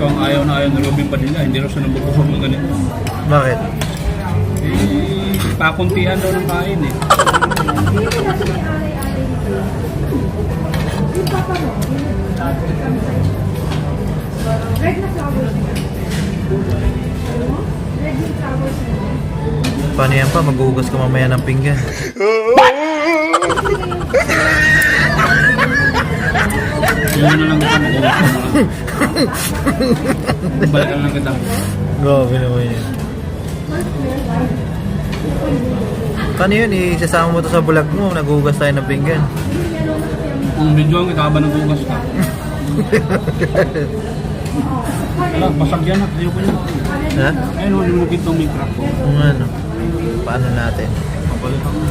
Ito ang ayaw na ayaw ng Robin Padilla. Hindi rin siya nabubusog ng ganito. Bakit? Eh, pakuntihan daw ng kain eh. Paano yan pa? Maghuhugas ka mamaya ng pinggan. Yun na lang kita mag-uwas ko mga. Balikan lang kita. Grabe naman yun. Paano yun? Isasama mo to sa vlog mo. Naghuhugas tayo ng pinggan. Kung video ang kita ba nag-uwas ka? Wala, basag yan. Ayoko niya. Ha? Ayun, hindi mo kitang may crack ko. Kung ano? Paano natin? Kapalitan mo.